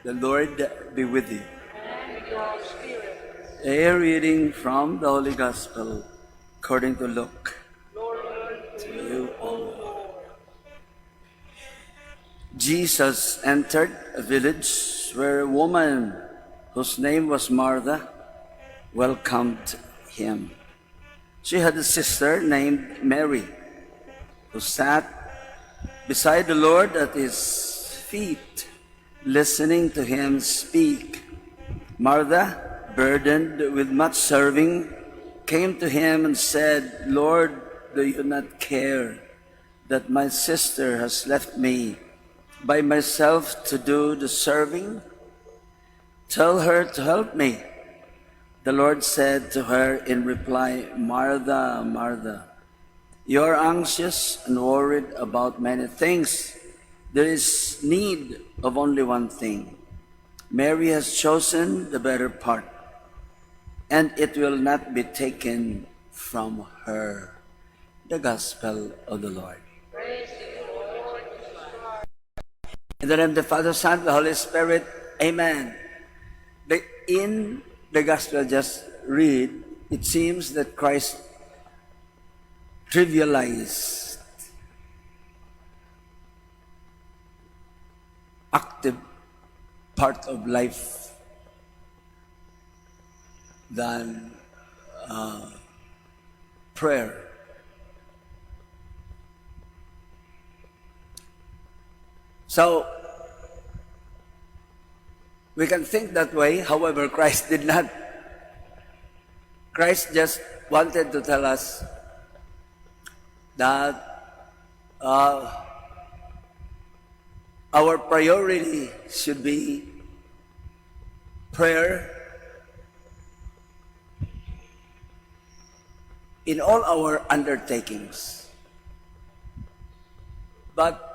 The Lord be with you. And with your spirit. A reading from the Holy Gospel according to Luke. Glory to you, O Lord. Jesus entered a village where a woman whose name was Martha welcomed him. She had a sister named Mary who sat beside the Lord at his feet, listening to him speak. Martha, burdened with much serving, came to him and said, "Lord, do you not care that my sister has left me by myself to do the serving? Tell her to help me." The Lord said to her in reply, "Martha, Martha, you are anxious and worried about many things. There is need of only one thing. Mary has chosen the better part, and it will not be taken from her." The Gospel of the Lord. Praise to you, Lord Jesus Christ. In the name of the Father, Son, and the Holy Spirit, Amen. In the Gospel just read, it seems that Christ trivialized active part of life than prayer. So, we can think that way, however, Christ did not. Christ just wanted to tell us that our priority should be prayer in all our undertakings. But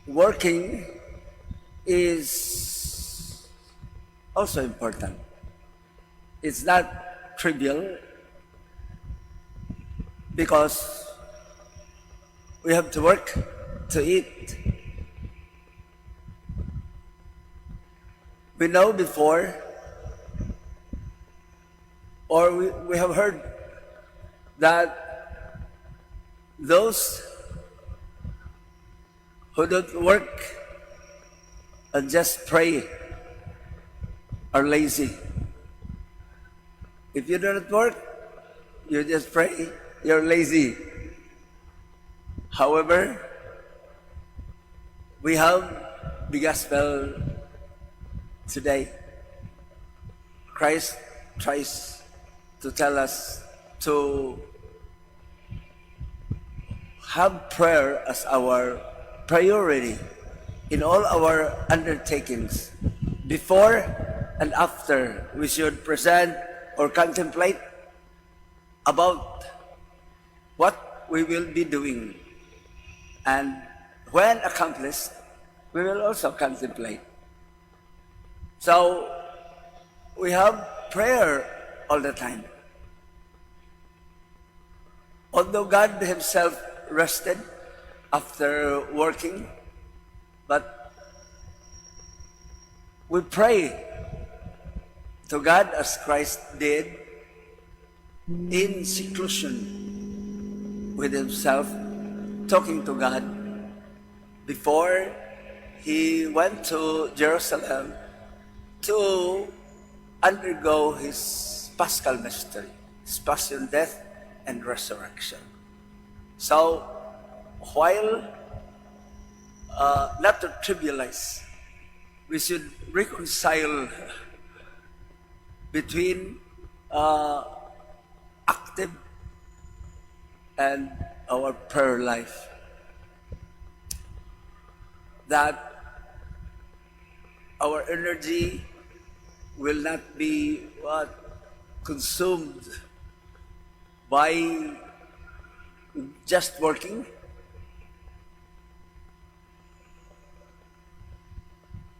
working is also important. It's not trivial because we have to work to eat. We know before, or we have heard that those who don't work and just pray are lazy. If you do not work, you just pray, you're lazy. However, we have the gospel today. Christ tries to tell us to have prayer as our priority in all our undertakings. Before and after, we should present or contemplate about what we will be doing. And when accomplished, we will also contemplate. So, we have prayer all the time. Although God Himself rested after working, but we pray to God as Christ did in seclusion with Himself, talking to God before He went to Jerusalem to undergo His Paschal mystery, His passion, death, and resurrection. So, while not to trivialize, we should reconcile between active and our prayer life. That our energy will not be consumed by just working.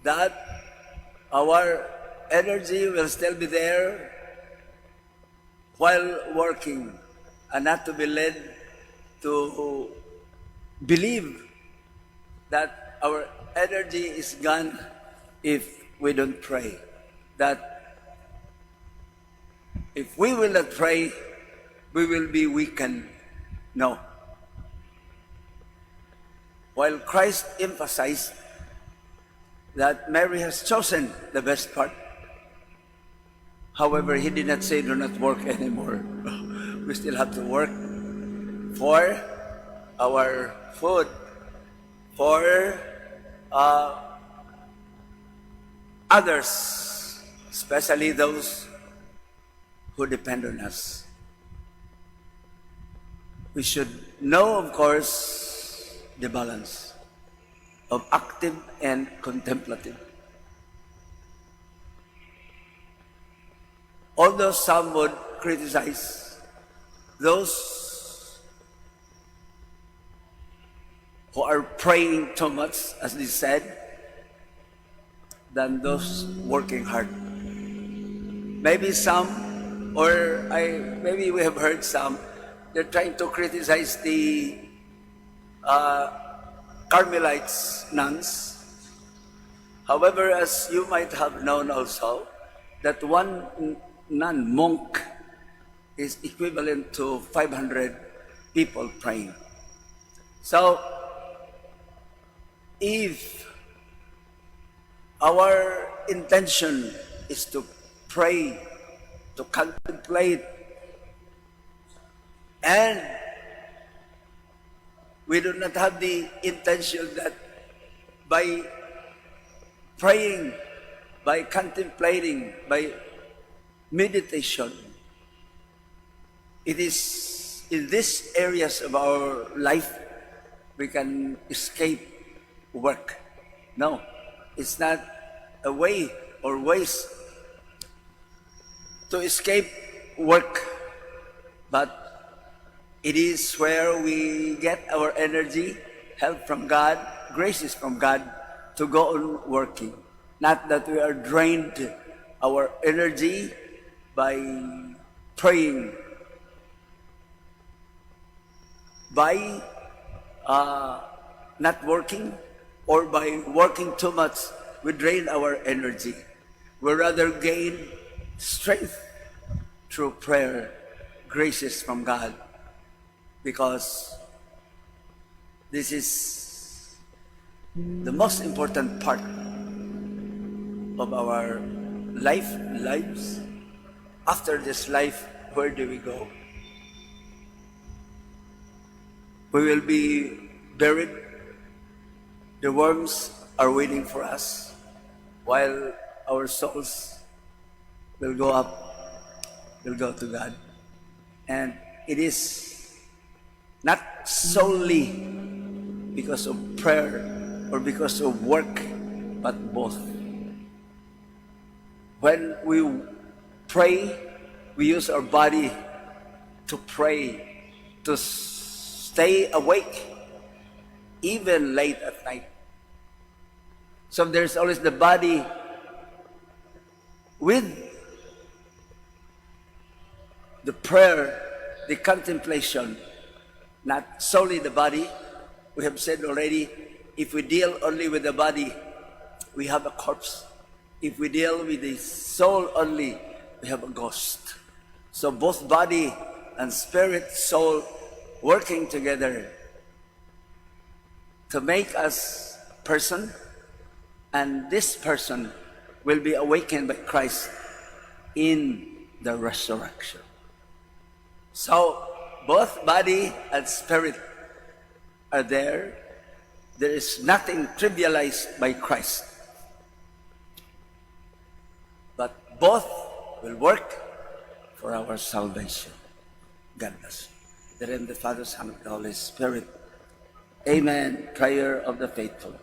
That our energy will still be there while working, and not to be led to believe that our energy is gone if we don't pray. That if we will not pray, we will be weakened. No. While Christ emphasized that Mary has chosen the best part, however, he did not say do not work anymore. We still have to work for our food, for others, especially those who depend on us. We should know, of course, the balance of active and contemplative. Although some would criticize those who are praying too much, as they said, than those working hard. Maybe some, or maybe we have heard some, they're trying to criticize the Carmelites nuns. However, as you might have known also, that one nun monk is equivalent to 500 people praying. So, if our intention is to pray, to contemplate, and we do not have the intention that by praying, by contemplating, by meditation, it is in these areas of our life we can escape work. No, it's not a way or ways to escape work, but it is where we get our energy, help from God, graces from God to go on working. Not that we are drained our energy by praying, by not working, or by working too much. We drain our energy. We rather gain strength through prayer, graces from God, because this is the most important part of our lives. After this life, where do we go? We will be buried. The worms are waiting for us, while our souls will go up, will go to God. And it is not solely because of prayer or because of work, but both. When we pray, we use our body to pray, to stay awake, even late at night. So there's always the body with the prayer, the contemplation, not solely the body. We have said already, if we deal only with the body, we have a corpse. If we deal with the soul only, we have a ghost. So both body and spirit, soul, working together to make us person, and this person will be awakened by Christ in the resurrection. So both body and spirit are there. There is nothing trivialized by Christ, but both will work for our salvation. God bless you. In the name of the Father, Son, and the Holy Spirit. Amen. Prayer of the faithful.